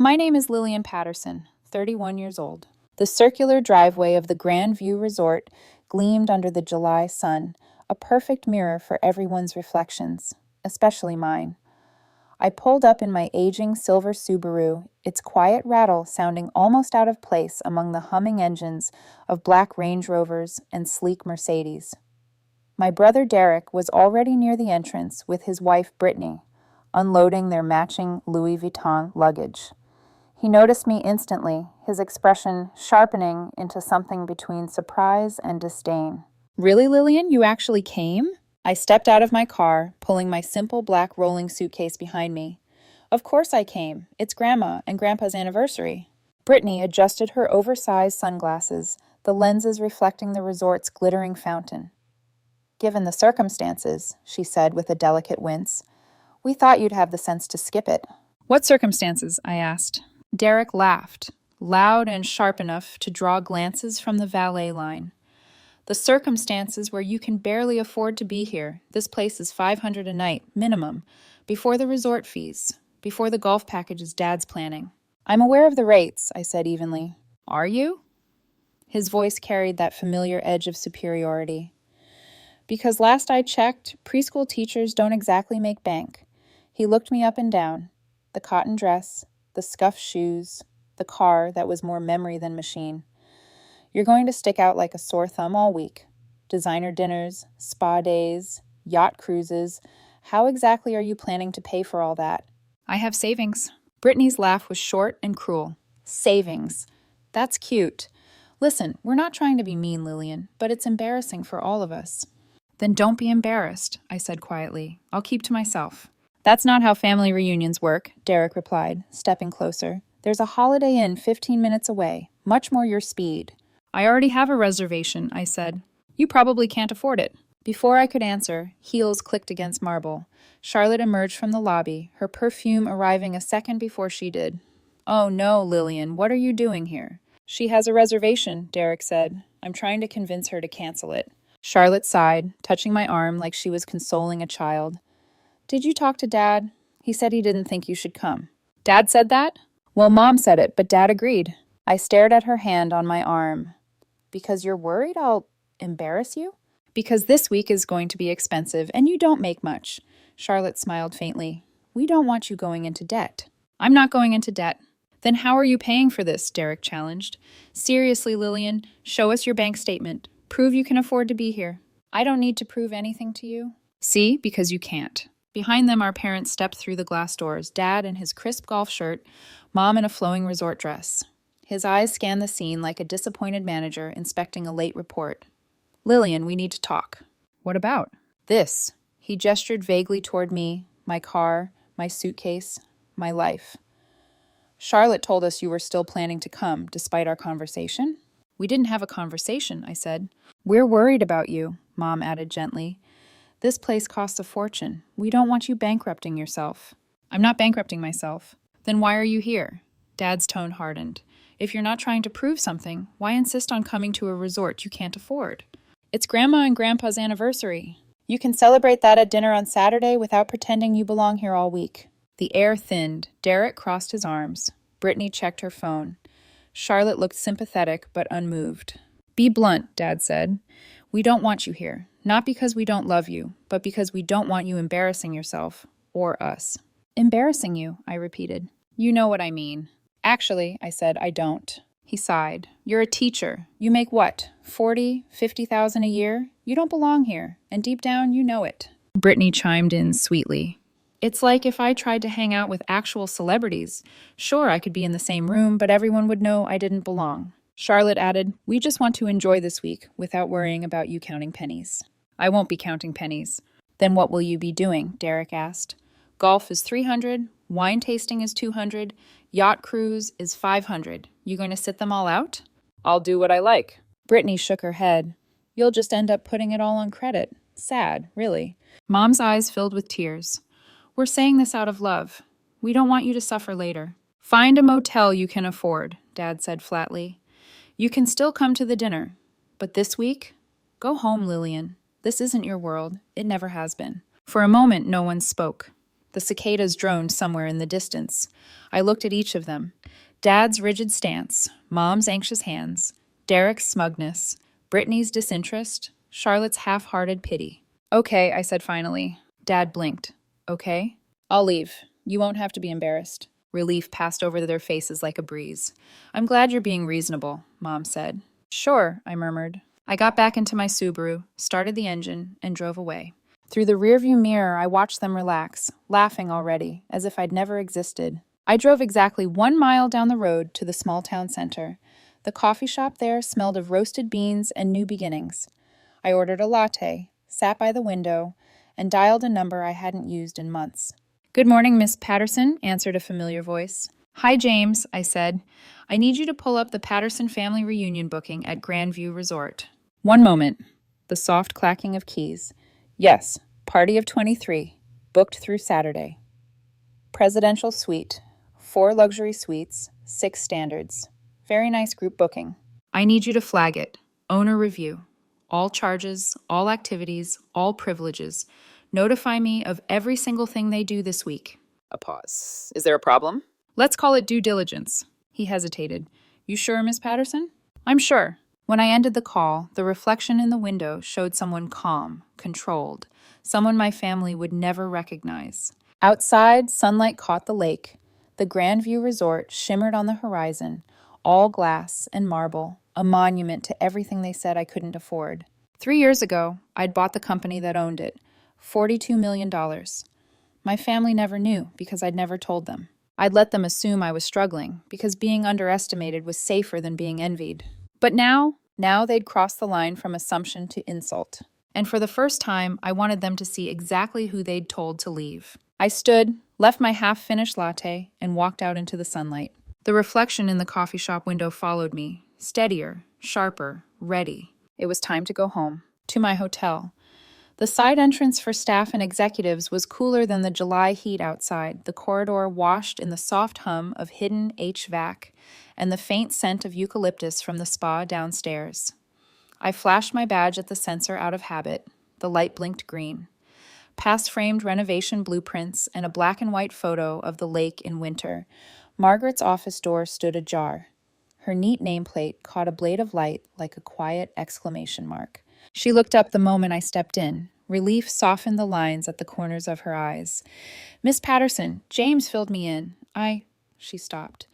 My name is Lillian Patterson, 31 years old. The circular driveway of the Grand View Resort gleamed under the July sun, a perfect mirror for everyone's reflections, especially mine. I pulled up in my aging silver Subaru, its quiet rattle sounding almost out of place among the humming engines of black Range Rovers and sleek Mercedes. My brother Derek was already near the entrance with his wife Brittany, unloading their matching Louis Vuitton luggage. He noticed me instantly, his expression sharpening into something between surprise and disdain. "Really, Lillian, you actually came?" I stepped out of my car, pulling my simple black rolling suitcase behind me. "Of course I came. It's Grandma and Grandpa's anniversary." Brittany adjusted her oversized sunglasses, the lenses reflecting the resort's glittering fountain. "Given the circumstances," she said with a delicate wince, "we thought you'd have the sense to skip it." "What circumstances?" I asked. Derek laughed, loud and sharp enough to draw glances from the valet line. "The circumstances where you can barely afford to be here. This place is $500 a night, minimum, before the resort fees, before the golf packages Dad's planning." "I'm aware of the rates," I said evenly. "Are you?" His voice carried that familiar edge of superiority. "Because last I checked, preschool teachers don't exactly make bank." He looked me up and down. The cotton dress, the scuffed shoes, the car that was more memory than machine. "You're going to stick out like a sore thumb all week. Designer dinners, spa days, yacht cruises. How exactly are you planning to pay for all that?" "I have savings." Brittany's laugh was short and cruel. "Savings. That's cute. Listen, we're not trying to be mean, Lillian, but it's embarrassing for all of us." "Then don't be embarrassed," I said quietly. "I'll keep to myself." "That's not how family reunions work," Derek replied, stepping closer. "There's a Holiday Inn 15 minutes away. Much more your speed." "I already have a reservation," I said. "You probably can't afford it." Before I could answer, heels clicked against marble. Charlotte emerged from the lobby, her perfume arriving a second before she did. "Oh no, Lillian, what are you doing here?" "She has a reservation," Derek said. "I'm trying to convince her to cancel it." Charlotte sighed, touching my arm like she was consoling a child. "Did you talk to Dad? He said he didn't think you should come." "Dad said that?" "Well, Mom said it, but Dad agreed." I stared at her hand on my arm. "Because you're worried I'll embarrass you?" "Because this week is going to be expensive, and you don't make much." Charlotte smiled faintly. "We don't want you going into debt." "I'm not going into debt." "Then how are you paying for this?" Derek challenged. "Seriously, Lillian, show us your bank statement. Prove you can afford to be here." "I don't need to prove anything to you." "See, because you can't." Behind them, our parents stepped through the glass doors, Dad in his crisp golf shirt, Mom in a flowing resort dress. His eyes scanned the scene like a disappointed manager inspecting a late report. "Lillian, we need to talk." "What about?" "This." He gestured vaguely toward me, my car, my suitcase, my life. "Charlotte told us you were still planning to come, despite our conversation." "We didn't have a conversation," I said. "We're worried about you," Mom added gently. "This place costs a fortune. We don't want you bankrupting yourself." "I'm not bankrupting myself." "Then why are you here?" Dad's tone hardened. "If you're not trying to prove something, why insist on coming to a resort you can't afford?" "It's Grandma and Grandpa's anniversary. You can celebrate that at dinner on Saturday without pretending you belong here all week." The air thinned. Derek crossed his arms. Brittany checked her phone. Charlotte looked sympathetic but unmoved. "Be blunt," Dad said. "We don't want you here. Not because we don't love you, but because we don't want you embarrassing yourself. Or us." "Embarrassing you," I repeated. "You know what I mean." "Actually," I said, "I don't." He sighed. "You're a teacher. You make what, 40, 50,000 a year? You don't belong here, and deep down you know it." Brittany chimed in sweetly. "It's like if I tried to hang out with actual celebrities. Sure, I could be in the same room, but everyone would know I didn't belong." Charlotte added, "We just want to enjoy this week without worrying about you counting pennies." "I won't be counting pennies." "Then what will you be doing?" Derek asked. "Golf is 300, wine tasting is 200, yacht cruise is 500. You going to sit them all out?" "I'll do what I like." Brittany shook her head. "You'll just end up putting it all on credit. Sad, really." Mom's eyes filled with tears. "We're saying this out of love. We don't want you to suffer later." "Find a motel you can afford," Dad said flatly. "You can still come to the dinner. But this week? Go home, Lillian. This isn't your world. It never has been." For a moment, no one spoke. The cicadas droned somewhere in the distance. I looked at each of them. Dad's rigid stance, Mom's anxious hands, Derek's smugness, Brittany's disinterest, Charlotte's half-hearted pity. Okay, I said finally. Dad blinked. Okay? I'll leave. You won't have to be embarrassed. Relief passed over their faces like a breeze. I'm glad you're being reasonable, Mom said. Sure, I murmured. I got back into my Subaru, started the engine, and drove away. Through the rearview mirror, I watched them relax, laughing already, as if I'd never existed. I drove exactly 1 mile down the road to the small town center. The coffee shop there smelled of roasted beans and new beginnings. I ordered a latte, sat by the window, and dialed a number I hadn't used in months. Good morning, Miss Patterson, answered a familiar voice. Hi, James, I said. I need you to pull up the Patterson family reunion booking at Grandview Resort. One moment. The soft clacking of keys. Yes, party of 23, booked through Saturday. Presidential suite, 4 luxury suites, 6 standards. Very nice group booking. I need you to flag it. Owner review. All charges, all activities, all privileges. Notify me of every single thing they do this week. A pause. Is there a problem? Let's call it due diligence. He hesitated. You sure, Miss Patterson? I'm sure. When I ended the call, the reflection in the window showed someone calm, controlled, someone my family would never recognize. Outside, sunlight caught the lake. The Grandview Resort shimmered on the horizon, all glass and marble, a monument to everything they said I couldn't afford. 3 years ago, I'd bought the company that owned it, $42 million. My family never knew because I'd never told them. I'd let them assume I was struggling because being underestimated was safer than being envied. But now they'd crossed the line from assumption to insult. And for the first time, I wanted them to see exactly who they'd told to leave. I stood, left my half-finished latte, and walked out into the sunlight. The reflection in the coffee shop window followed me, steadier, sharper, ready. It was time to go home, to my hotel. The side entrance for staff and executives was cooler than the July heat outside, the corridor washed in the soft hum of hidden HVAC and the faint scent of eucalyptus from the spa downstairs. I flashed my badge at the sensor out of habit. The light blinked green. Past framed renovation blueprints and a black and white photo of the lake in winter, Margaret's office door stood ajar. Her neat nameplate caught a blade of light like a quiet exclamation mark. She looked up the moment I stepped in. Relief softened the lines at the corners of her eyes. Miss Patterson, James filled me in. She stopped.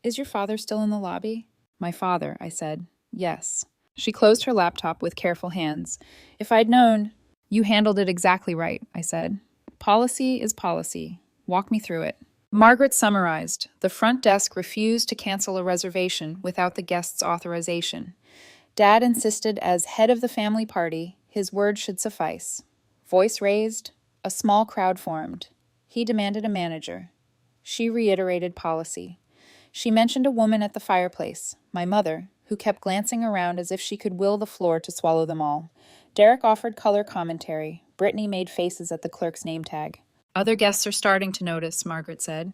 Is your father still in the lobby? My father, I said. Yes. She closed her laptop with careful hands. If I'd known. You handled it exactly right, I said. Policy is policy. Walk me through it. Margaret summarized. The front desk refused to cancel a reservation without the guest's authorization. Dad insisted as head of the family party, his word should suffice. Voice raised, a small crowd formed. He demanded a manager. She reiterated policy. She mentioned a woman at the fireplace, my mother, who kept glancing around as if she could will the floor to swallow them all. Derek offered color commentary. Brittany made faces at the clerk's name tag. Other guests are starting to notice, Margaret said.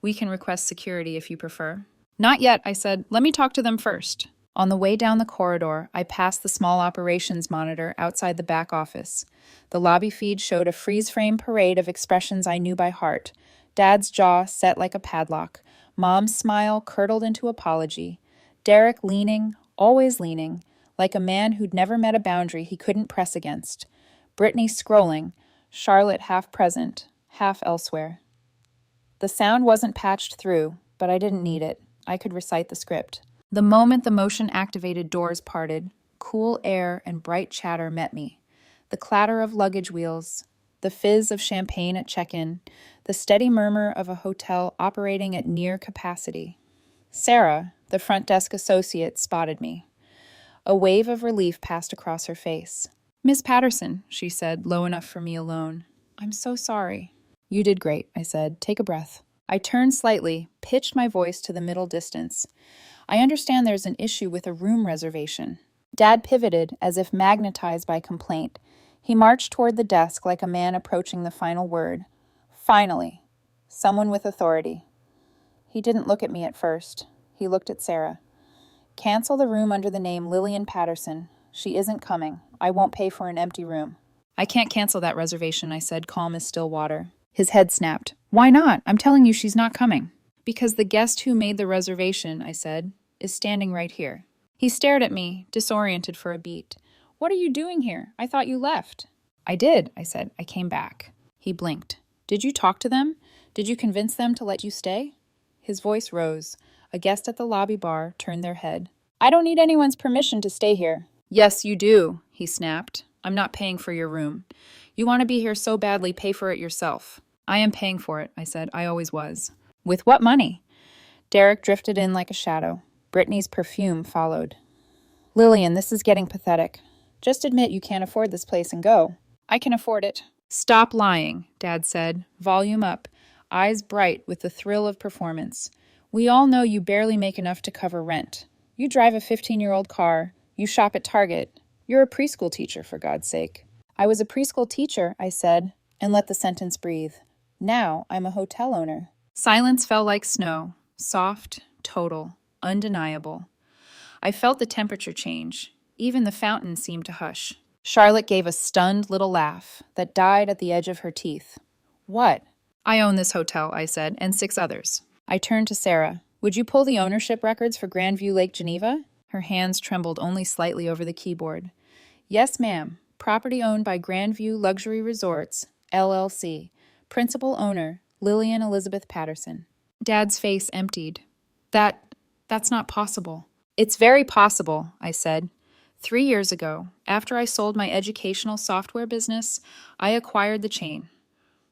We can request security if you prefer. Not yet, I said. Let me talk to them first. On the way down the corridor, I passed the small operations monitor outside the back office. The lobby feed showed a freeze-frame parade of expressions I knew by heart. Dad's jaw set like a padlock. Mom's smile curdled into apology. Derek leaning, always leaning, like a man who'd never met a boundary he couldn't press against. Brittany scrolling, Charlotte half present, half elsewhere. The sound wasn't patched through, but I didn't need it. I could recite the script. The moment the motion-activated doors parted, cool air and bright chatter met me. The clatter of luggage wheels, the fizz of champagne at check-in, the steady murmur of a hotel operating at near capacity. Sarah, the front desk associate, spotted me. A wave of relief passed across her face. Miss Patterson, she said, low enough for me alone. I'm so sorry. You did great, I said. Take a breath. I turned slightly, pitched my voice to the middle distance. I understand there's an issue with a room reservation. Dad pivoted, as if magnetized by complaint. He marched toward the desk like a man approaching the final word. Finally. Someone with authority. He didn't look at me at first. He looked at Sarah. Cancel the room under the name Lillian Patterson. She isn't coming. I won't pay for an empty room. I can't cancel that reservation, I said, calm as still water. His head snapped. Why not? I'm telling you she's not coming. Because the guest who made the reservation, I said, is standing right here. He stared at me, disoriented for a beat. What are you doing here? I thought you left. I did, I said. I came back. He blinked. Did you talk to them? Did you convince them to let you stay? His voice rose. A guest at the lobby bar turned their head. I don't need anyone's permission to stay here. Yes, you do, he snapped. I'm not paying for your room. You want to be here so badly, pay for it yourself. I am paying for it, I said. I always was. With what money? Derek drifted in like a shadow. Brittany's perfume followed. Lillian, this is getting pathetic. Just admit you can't afford this place and go. I can afford it. Stop lying, Dad said, volume up, eyes bright with the thrill of performance. We all know you barely make enough to cover rent. You drive a 15-year-old car. You shop at Target. You're a preschool teacher, for God's sake. I was a preschool teacher, I said, and let the sentence breathe. Now I'm a hotel owner. Silence fell like snow, soft, total, undeniable. I felt the temperature change. Even the fountain seemed to hush. Charlotte gave a stunned little laugh that died at the edge of her teeth. What? I own this hotel, I said, and 6 others. I turned to Sarah. Would you pull the ownership records for Grandview Lake Geneva? Her hands trembled only slightly over the keyboard. Yes, ma'am. Property owned by Grandview Luxury Resorts, LLC. Principal owner, Lillian Elizabeth Patterson. Dad's face emptied. That's not possible. It's very possible, I said. 3 years ago, after I sold my educational software business, I acquired the chain.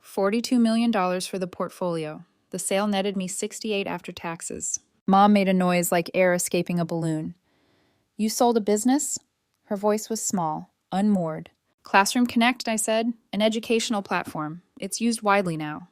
$42 million for the portfolio. The sale netted me $68 after taxes. Mom made a noise like air escaping a balloon. You sold a business? Her voice was small, unmoored. Classroom Connect, I said. An educational platform. It's used widely now.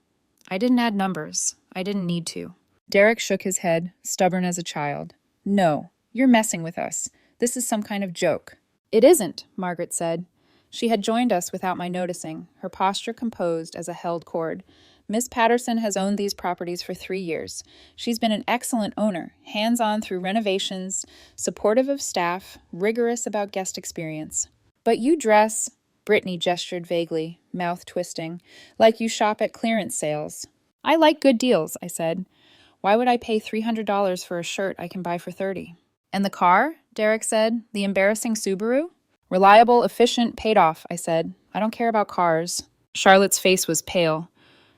I didn't add numbers. I didn't need to. Derek shook his head, stubborn as a child. No, you're messing with us. This is some kind of joke. It isn't, Margaret said. She had joined us without my noticing, her posture composed as a held cord. Miss Patterson has owned these properties for 3 years. She's been an excellent owner, hands-on through renovations, supportive of staff, rigorous about guest experience. But you dress, Brittany gestured vaguely, mouth twisting, like you shop at clearance sales. I like good deals, I said. Why would I pay $300 for a shirt I can buy for $30? And the car? Derek said. The embarrassing Subaru? Reliable, efficient, paid off, I said. I don't care about cars. Charlotte's face was pale.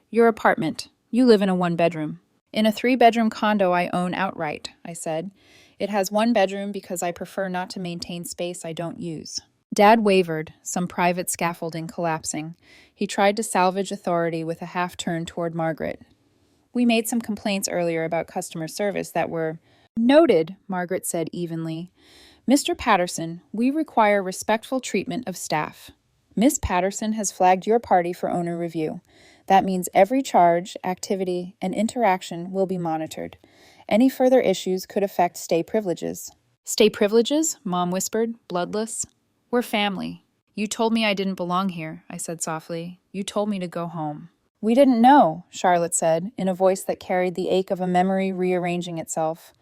Your apartment. You live in a 1-bedroom. In a 3-bedroom condo I own outright, I said. It has 1 bedroom because I prefer not to maintain space I don't use. Dad wavered, some private scaffolding collapsing. He tried to salvage authority with a half-turn toward Margaret. We made some complaints earlier about customer service that were noted, Margaret said evenly. Mr. Patterson, we require respectful treatment of staff. Miss Patterson has flagged your party for owner review. That means every charge, activity, and interaction will be monitored. Any further issues could affect stay privileges. Stay privileges? Mom whispered, bloodless. We're family. You told me I didn't belong here, I said softly. You told me to go home. We didn't know, Charlotte said, in a voice that carried the ache of a memory rearranging itself.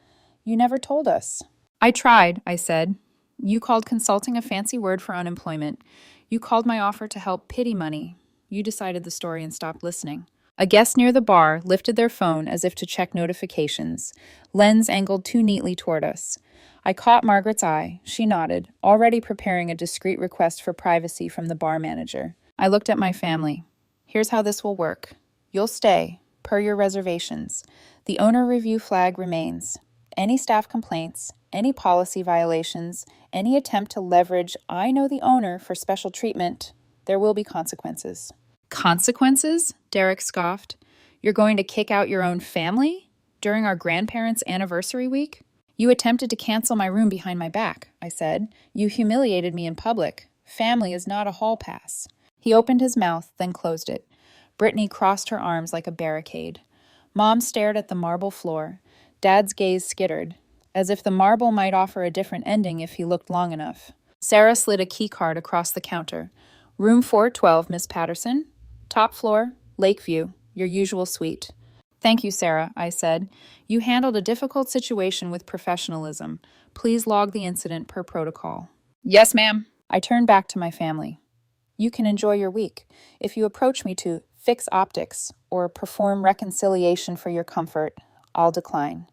You never told us. I tried, I said. You called consulting a fancy word for unemployment. You called my offer to help pity money. You decided the story and stopped listening. A guest near the bar lifted their phone as if to check notifications, lens angled too neatly toward us. I caught Margaret's eye. She nodded, already preparing a discreet request for privacy from the bar manager. I looked at my family. Here's how this will work. You'll stay, per your reservations. The owner review flag remains. Any staff complaints, any policy violations, any attempt to leverage I know the owner for special treatment, there will be consequences. Consequences? Derek scoffed. You're going to kick out your own family? During our grandparents' anniversary week? You attempted to cancel my room behind my back, I said. You humiliated me in public. Family is not a hall pass. He opened his mouth, then closed it. Brittany crossed her arms like a barricade. Mom stared at the marble floor. Dad's gaze skittered, as if the marble might offer a different ending if he looked long enough. Sarah slid a key card across the counter. Room 412, Miss Patterson. Top floor, Lakeview, your usual suite. Thank you, Sarah, I said. You handled a difficult situation with professionalism. Please log the incident per protocol. Yes, ma'am. I turned back to my family. You can enjoy your week. If you approach me to fix optics, or perform reconciliation for your comfort, I'll decline.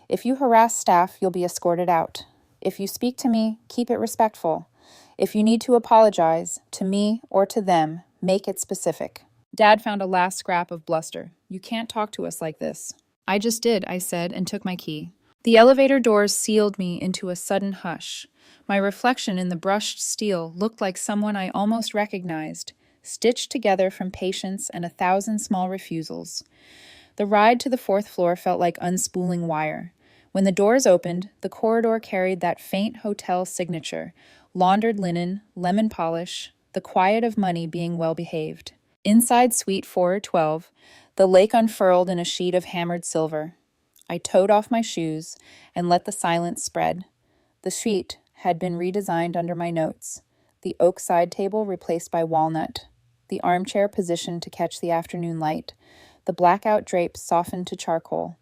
If you harass staff, you'll be escorted out. If you speak to me, keep it respectful. If you need to apologize, to me or to them, make it specific. Dad found a last scrap of bluster. You can't talk to us like this. I just did, I said, and took my key. The elevator doors sealed me into a sudden hush. My reflection in the brushed steel looked like someone I almost recognized, stitched together from patience and 1,000 small refusals. The ride to the 4th floor felt like unspooling wire. When the doors opened, the corridor carried that faint hotel signature, laundered linen, lemon polish, the quiet of money being well behaved. Inside Suite 412, the lake unfurled in a sheet of hammered silver. I toed off my shoes and let the silence spread. The sheet had been redesigned under my notes, the oak side table replaced by walnut, the armchair positioned to catch the afternoon light, the blackout drapes softened to charcoal.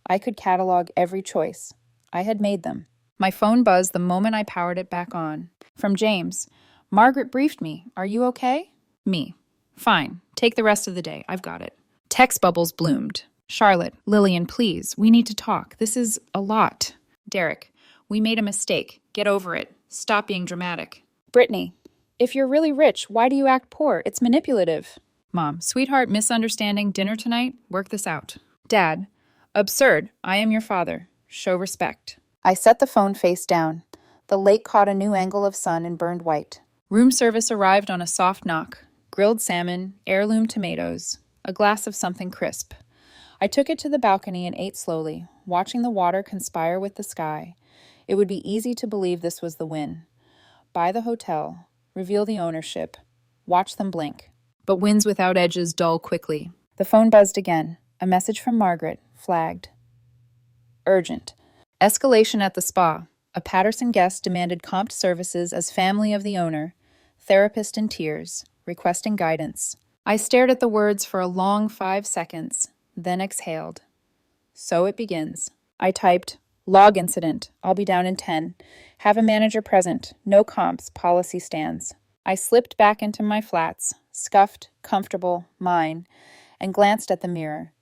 I could catalog every choice. I had made them. My phone buzzed the moment I powered it back on. From James. Margaret briefed me. Are you okay? Me. Fine. Take the rest of the day. I've got it. Text bubbles bloomed. Charlotte. Lillian, please. We need to talk. This is a lot. Derek. We made a mistake. Get over it. Stop being dramatic. Brittany. If you're really rich, why do you act poor? It's manipulative. Mom. Sweetheart, misunderstanding. Dinner tonight? Work this out. Dad. Absurd. I am your father. Show respect. I set the phone face down. The lake caught a new angle of sun and burned white. Room service arrived on a soft knock. Grilled salmon, heirloom tomatoes, a glass of something crisp. I took it to the balcony and ate slowly, watching the water conspire with the sky. It would be easy to believe this was the win. Buy the hotel, reveal the ownership, watch them blink. But wins without edges dull quickly. The phone buzzed again. A message from Margaret, flagged. Urgent. Escalation at the spa. A Patterson guest demanded comped services as family of the owner. Therapist in tears, requesting guidance. I stared at the words for a long 5 seconds, then exhaled. So it begins. I typed, log incident. I'll be down in 10. Have a manager present. No comps. Policy stands. I slipped back into my flats, scuffed, comfortable, mine, and glanced at the mirror.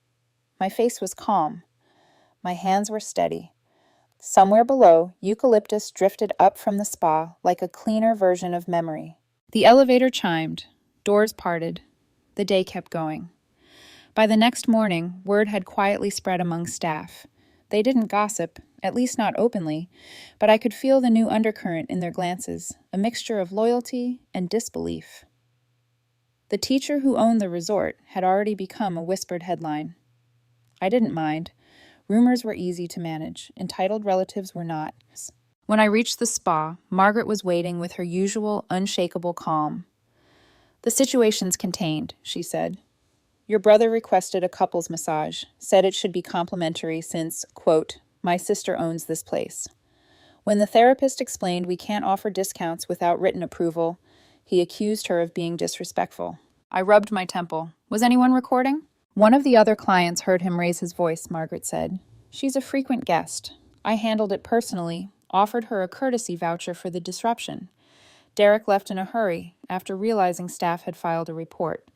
My face was calm. My hands were steady. Somewhere below, eucalyptus drifted up from the spa like a cleaner version of memory. The elevator chimed. Doors parted. The day kept going. By the next morning, word had quietly spread among staff. They didn't gossip, at least not openly, but I could feel the new undercurrent in their glances, a mixture of loyalty and disbelief. The teacher who owned the resort had already become a whispered headline. I didn't mind. Rumors were easy to manage. Entitled relatives were not. When I reached the spa, Margaret was waiting with her usual unshakable calm. The situation's contained, she said. Your brother requested a couples massage, said it should be complimentary since, quote, my sister owns this place. When the therapist explained we can't offer discounts without written approval, he accused her of being disrespectful. I rubbed my temple. Was anyone recording? One of the other clients heard him raise his voice, Margaret said. She's a frequent guest. I handled it personally, offered her a courtesy voucher for the disruption. Derek left in a hurry after realizing staff had filed a report.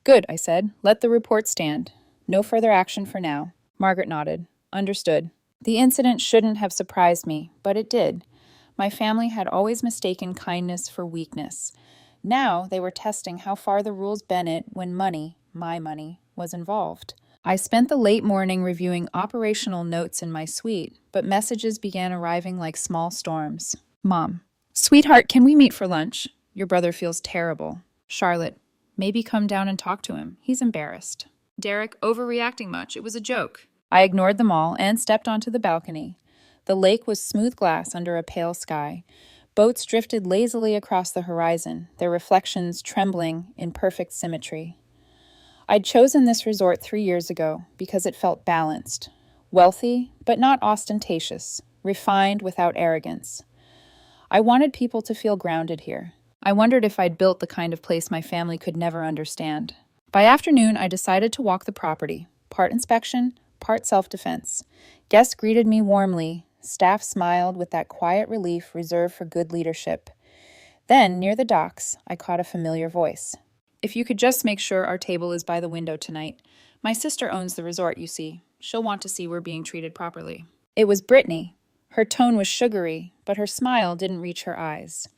Good, I said. Let the report stand. No further action for now. Margaret nodded. Understood. The incident shouldn't have surprised me, but it did. My family had always mistaken kindness for weakness. Now they were testing how far the rules bent when money, my money, was involved. I spent the late morning reviewing operational notes in my suite, but messages began arriving like small storms. Mom. Sweetheart, can we meet for lunch? Your brother feels terrible. Charlotte. Maybe come down and talk to him. He's embarrassed. Derek, overreacting much. It was a joke. I ignored them all and stepped onto the balcony. The lake was smooth glass under a pale sky. Boats drifted lazily across the horizon, their reflections trembling in perfect symmetry. I'd chosen this resort 3 years ago because it felt balanced, wealthy but not ostentatious, refined without arrogance. I wanted people to feel grounded here. I wondered if I'd built the kind of place my family could never understand. By afternoon, I decided to walk the property, part inspection, part self-defense. Guests greeted me warmly. Staff smiled with that quiet relief reserved for good leadership. Then, near the docks, I caught a familiar voice. If you could just make sure our table is by the window tonight. My sister owns the resort, you see. She'll want to see we're being treated properly. It was Brittany. Her tone was sugary, but her smile didn't reach her eyes.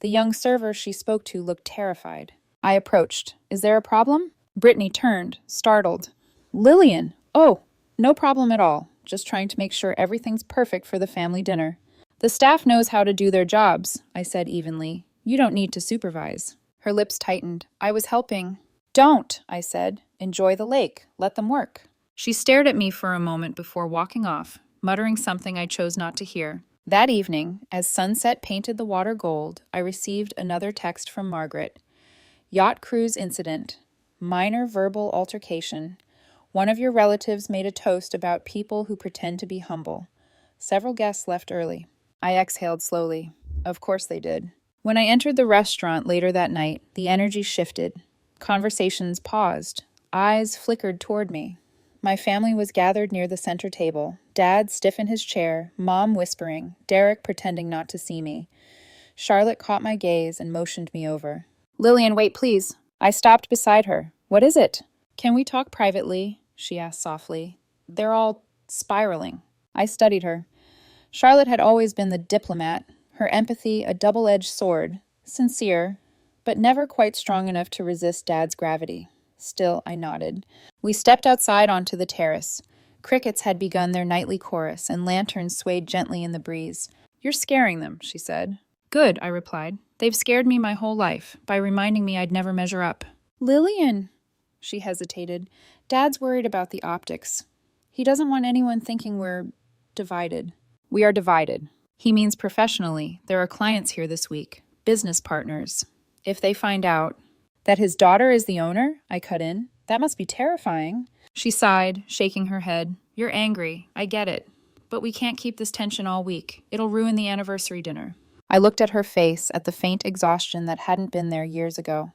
The young server she spoke to looked terrified. I approached. Is there a problem? Brittany turned, startled. Lillian! Oh, no problem at all. Just trying to make sure everything's perfect for the family dinner. The staff knows how to do their jobs, I said evenly. You don't need to supervise. Her lips tightened. I was helping. Don't, I said. Enjoy the lake. Let them work. She stared at me for a moment before walking off, muttering something I chose not to hear. That evening, as sunset painted the water gold, I received another text from Margaret. Yacht cruise incident. Minor verbal altercation. One of your relatives made a toast about people who pretend to be humble. Several guests left early. I exhaled slowly. Of course they did. When I entered the restaurant later that night, the energy shifted. Conversations paused. Eyes flickered toward me. My family was gathered near the center table. Dad stiff in his chair, Mom whispering, Derek pretending not to see me. Charlotte caught my gaze and motioned me over. Lillian, wait, please. I stopped beside her. What is it? Can we talk privately? She asked softly. They're all spiraling. I studied her. Charlotte had always been the diplomat, her empathy a double-edged sword, sincere, but never quite strong enough to resist Dad's gravity. Still, I nodded. We stepped outside onto the terrace. Crickets had begun their nightly chorus, and lanterns swayed gently in the breeze. You're scaring them, she said. Good, I replied. They've scared me my whole life, by reminding me I'd never measure up. Lillian, she hesitated. Dad's worried about the optics. He doesn't want anyone thinking we're divided. We are divided. He means professionally. There are clients here this week. Business partners. If they find out that his daughter is the owner, I cut in. That must be terrifying. She sighed, shaking her head. You're angry. I get it. But we can't keep this tension all week. It'll ruin the anniversary dinner. I looked at her face, at the faint exhaustion that hadn't been there years ago.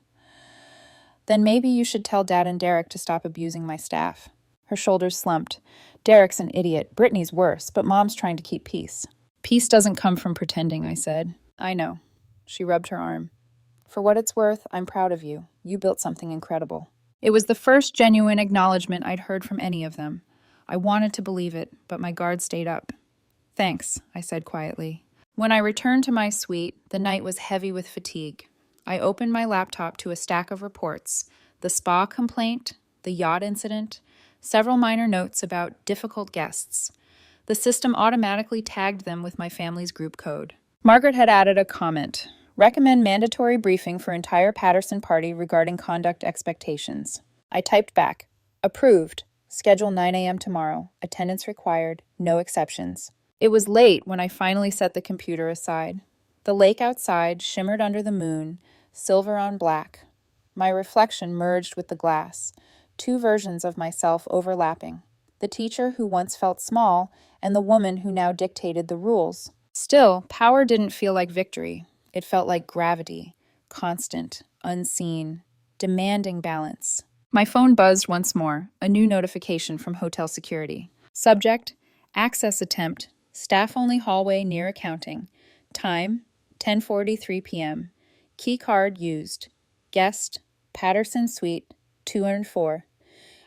Then maybe you should tell Dad and Derek to stop abusing my staff. Her shoulders slumped. Derek's an idiot. Brittany's worse, but Mom's trying to keep peace. Peace doesn't come from pretending, I said. I know. She rubbed her arm. For what it's worth, I'm proud of you. You built something incredible. It was the first genuine acknowledgement I'd heard from any of them. I wanted to believe it, but my guard stayed up. Thanks, I said quietly. When I returned to my suite, the night was heavy with fatigue. I opened my laptop to a stack of reports, the spa complaint, the yacht incident, several minor notes about difficult guests. The system automatically tagged them with my family's group code. Margaret had added a comment. Recommend mandatory briefing for entire Patterson party regarding conduct expectations. I typed back. Approved. Schedule 9 a.m. tomorrow. Attendance required. No exceptions. It was late when I finally set the computer aside. The lake outside shimmered under the moon, silver on black. My reflection merged with the glass, two versions of myself overlapping. The teacher who once felt small and the woman who now dictated the rules. Still, power didn't feel like victory. It felt like gravity, constant, unseen, demanding balance. My phone buzzed once more, a new notification from hotel security. Subject, access attempt, staff-only hallway near accounting. Time, 10:43 p.m. Key card used. Guest, Patterson Suite, 204.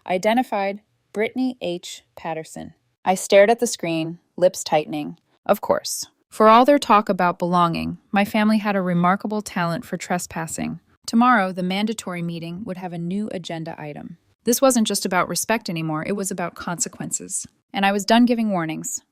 Identified, Brittany H. Patterson. I stared at the screen, lips tightening. Of course. For all their talk about belonging, my family had a remarkable talent for trespassing. Tomorrow, the mandatory meeting would have a new agenda item. This wasn't just about respect anymore, it was about consequences. And I was done giving warnings.